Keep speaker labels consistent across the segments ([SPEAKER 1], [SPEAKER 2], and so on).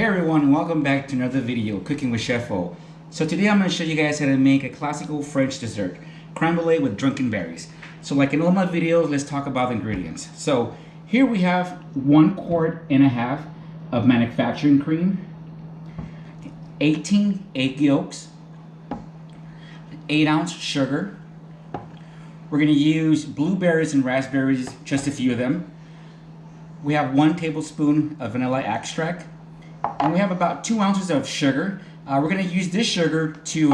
[SPEAKER 1] everyone, and welcome back to another video, Cooking with Chef O. So today I'm going to show you guys how to make a classical French dessert, creme brulee with drunken berries. So like in all my videos, let's talk about the ingredients. So here we have 1.5 quarts of manufacturing cream, 18 egg yolks, 8-ounce sugar. We're going to use blueberries and raspberries, just a few of them. We have 1 tablespoon of vanilla extract, and we have about 2 ounces of sugar. We're going to use this sugar to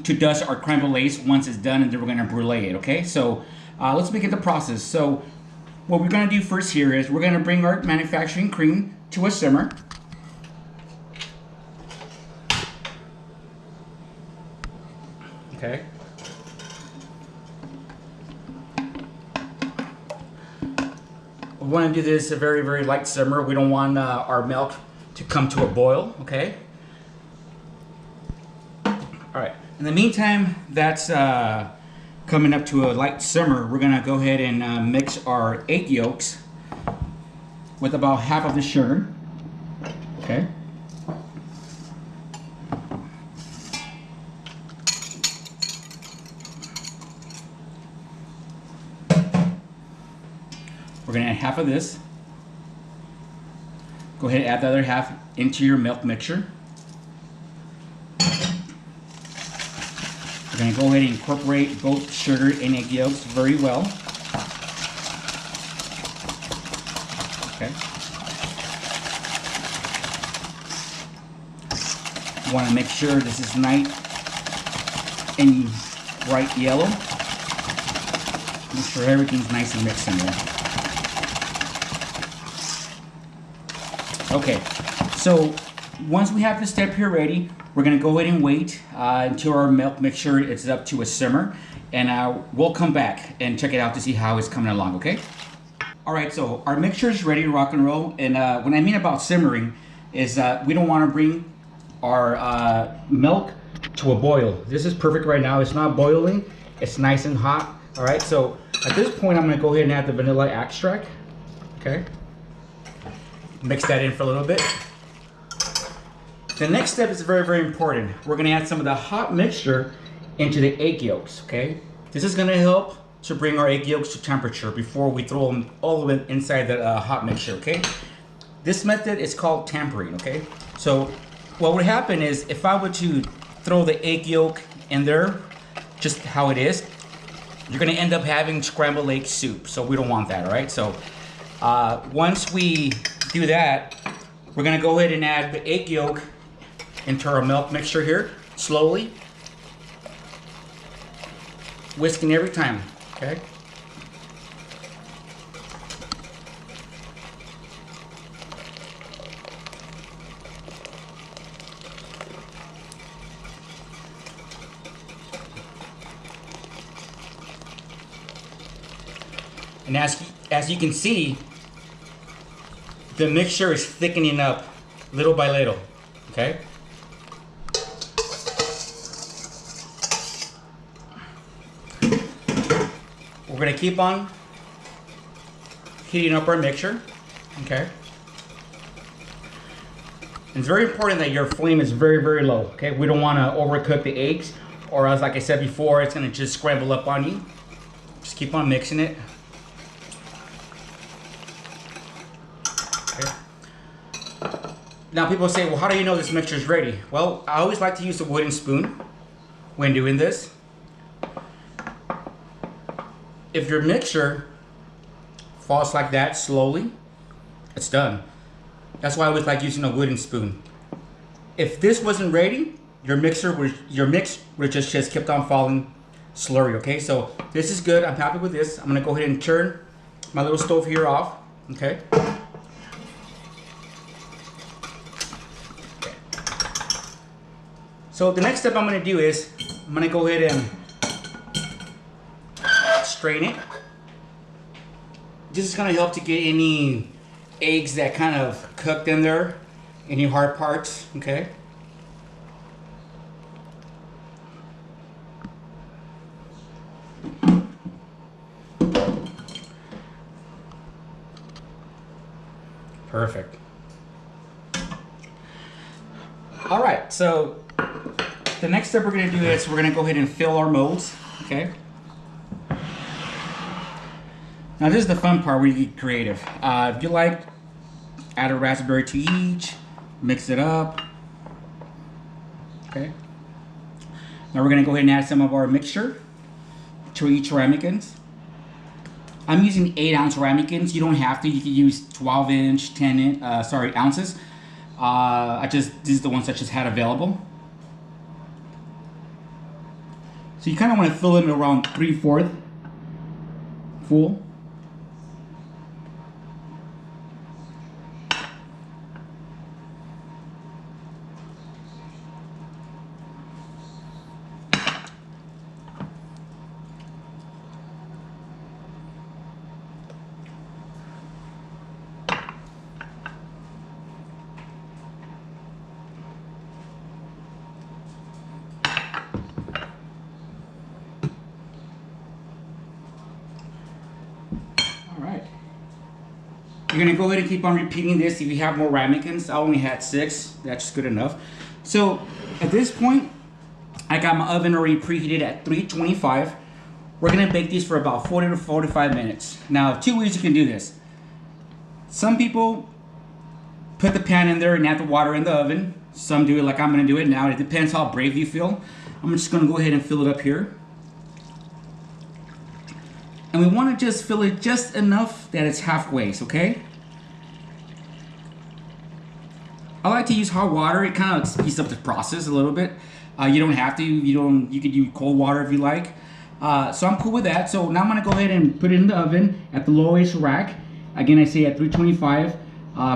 [SPEAKER 1] dust our creme brulee once it's done, and then we're going to brulee it. Okay, so let's begin the process. So what we're going to do first here is we're going to bring our manufacturing cream to a simmer. Okay. We want to do this a very, very light simmer. We don't want our milk to come to a boil, okay? All right, in the meantime, that's coming up to a light simmer. We're gonna go ahead and mix our egg yolks with about half of the sugar, okay? We're gonna add half of this. Go ahead and add the other half into your milk mixture. We're gonna go ahead and incorporate both sugar and egg yolks very well. Okay. You wanna make sure this is nice and bright yellow. Make sure everything's nice and mixed in there. Okay, so once we have this step here ready, we're gonna go ahead and wait until our milk mixture is up to a simmer, and we'll come back and check it out to see how it's coming along, okay? All right, so our mixture is ready to rock and roll, and what I mean about simmering is we don't wanna bring our milk to a boil. This is perfect right now. It's not boiling, it's nice and hot. All right, so at this point, I'm gonna go ahead and add the vanilla extract, okay? Mix that in for a little bit. The next step is very, very important. We're gonna add some of the hot mixture into the egg yolks, okay? This is gonna help to bring our egg yolks to temperature before we throw them all the way inside the hot mixture, okay? This method is called tempering, okay? So what would happen is if I were to throw the egg yolk in there, just how it is, you're gonna end up having scrambled egg soup. So we don't want that, all right? So once we do that, we're gonna go ahead and add the egg yolk into our milk mixture here, slowly. Whisking every time, okay? And as you can see, the mixture is thickening up little by little, okay? We're gonna keep on heating up our mixture, okay? And it's very important that your flame is very, very low, okay? We don't wanna overcook the eggs, or else, like I said before, it's gonna just scramble up on you. Just keep on mixing it. Now people say, well, how do you know this mixture is ready? Well, I always like to use a wooden spoon when doing this. If your mixture falls like that slowly, it's done. That's why I always like using a wooden spoon. If this wasn't ready, your mix would just kept on falling slurry, okay? So this is good, I'm happy with this. I'm gonna go ahead and turn my little stove here off, okay? So the next step I'm gonna do is, I'm gonna go ahead and strain it. This is gonna help to get any eggs that kind of cooked in there, any hard parts, okay? Perfect. All right, so the next step we're gonna do is we're gonna go ahead and fill our molds, okay? Now this is the fun part where you get creative. If you like, add a raspberry to each, mix it up, okay? Now we're gonna go ahead and add some of our mixture to each ramekins. I'm using 8-ounce ramekins. You don't have to. You can use 12-inch, 10 ounces. These are the ones I just had available. So you kind of want to fill it around 3/4 full. You're gonna go ahead and keep on repeating this. If you have more ramekins, I only had 6. That's good enough. So at this point, I got my oven already preheated at 325. We're gonna bake these for about 40 to 45 minutes. Now, 2 ways you can do this. Some people put the pan in there and add the water in the oven. Some do it like I'm gonna do it now. It depends how brave you feel. I'm just gonna go ahead and fill it up here. And we want to just fill it just enough that it's halfway, okay? I like to use hot water. It kind of speeds up the process a little bit. You don't have to. You could use cold water if you like. So I'm cool with that. So now I'm gonna go ahead and put it in the oven at the lowest rack. Again, I say at 325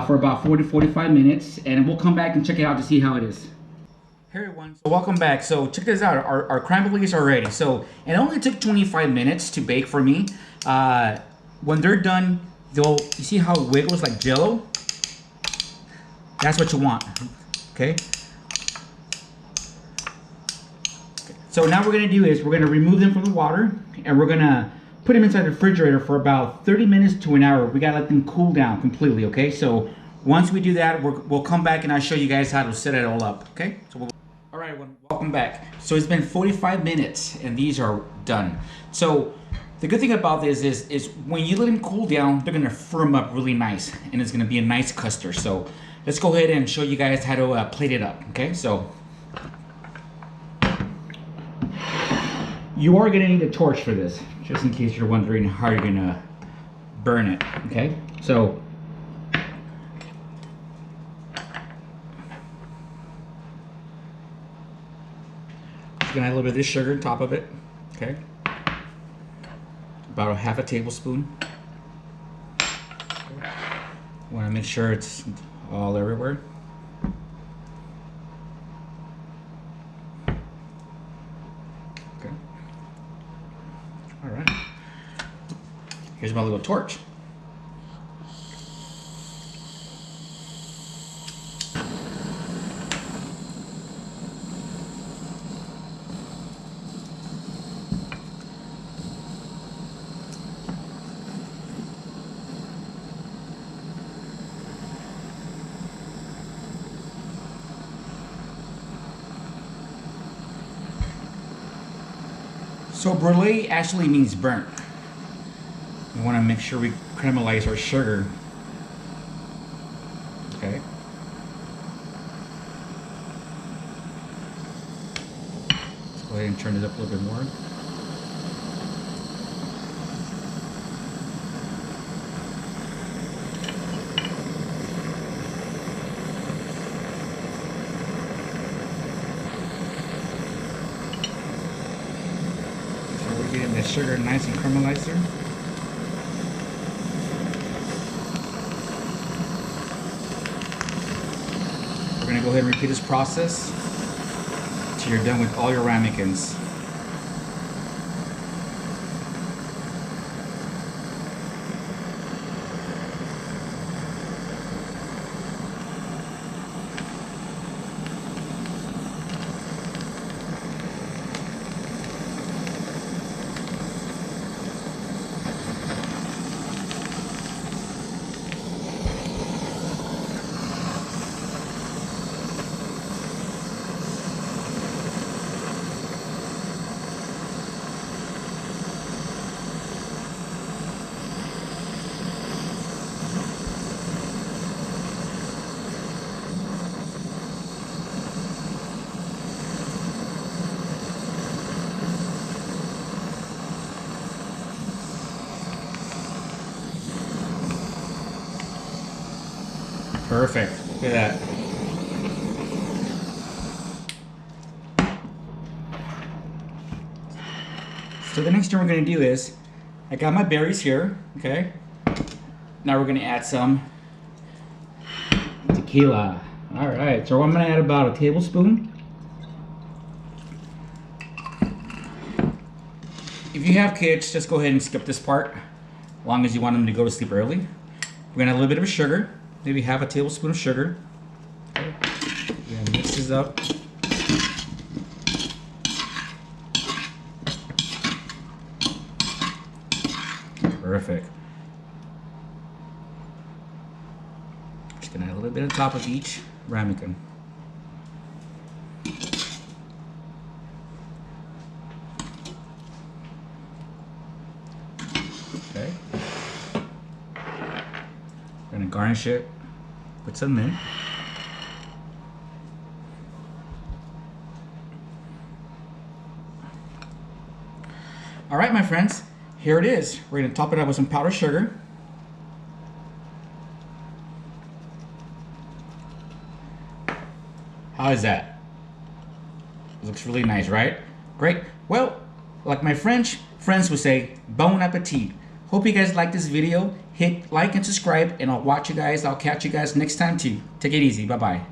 [SPEAKER 1] for about 40 to 45 minutes, and we'll come back and check it out to see how it is. Hey everyone, so welcome back. So check this out, our creme brulees are ready. So it only took 25 minutes to bake for me. When they're done, you see how it wiggles like jello? That's what you want, okay? So now what we're gonna do is we're gonna remove them from the water and we're gonna put them inside the refrigerator for about 30 minutes to an hour. We gotta let them cool down completely, okay? So once we do that, we'll come back and I'll show you guys how to set it all up, okay? So all right, everyone, welcome back. So it's been 45 minutes and these are done. So the good thing about this is when you let them cool down, they're gonna firm up really nice and it's gonna be a nice custard. So let's go ahead and show you guys how to plate it up, okay? So you are gonna need a torch for this, just in case you're wondering how you're gonna burn it, okay? So gonna add a little bit of this sugar on top of it, okay? About a half a tablespoon. Want to make sure it's all everywhere. Okay. All right. Here's my little torch. So brulee actually means burnt. We want to make sure we caramelize our sugar. Okay. Let's go ahead and turn it up a little bit more. Getting the sugar nice and caramelized there. We're going to go ahead and repeat this process until you're done with all your ramekins. Perfect. Look at that. So the next thing we're going to do is, I got my berries here, okay? Now we're going to add some tequila. All right, so I'm going to add about a tablespoon. If you have kids, just go ahead and skip this part, as long as you want them to go to sleep early. We're going to add a little bit of sugar, maybe half a tablespoon of sugar. Okay. We're going to mix this up. Perfect. Just gonna add a little bit on top of each ramekin. Okay. We're gonna garnish it with some mint. All right, my friends. Here it is. We're going to top it up with some powdered sugar. How is that? It looks really nice, right? Great. Well, like my French friends would say, bon appetit. Hope you guys like this video. Hit like and subscribe, and I'll catch you guys next time too. Take it easy. Bye-bye.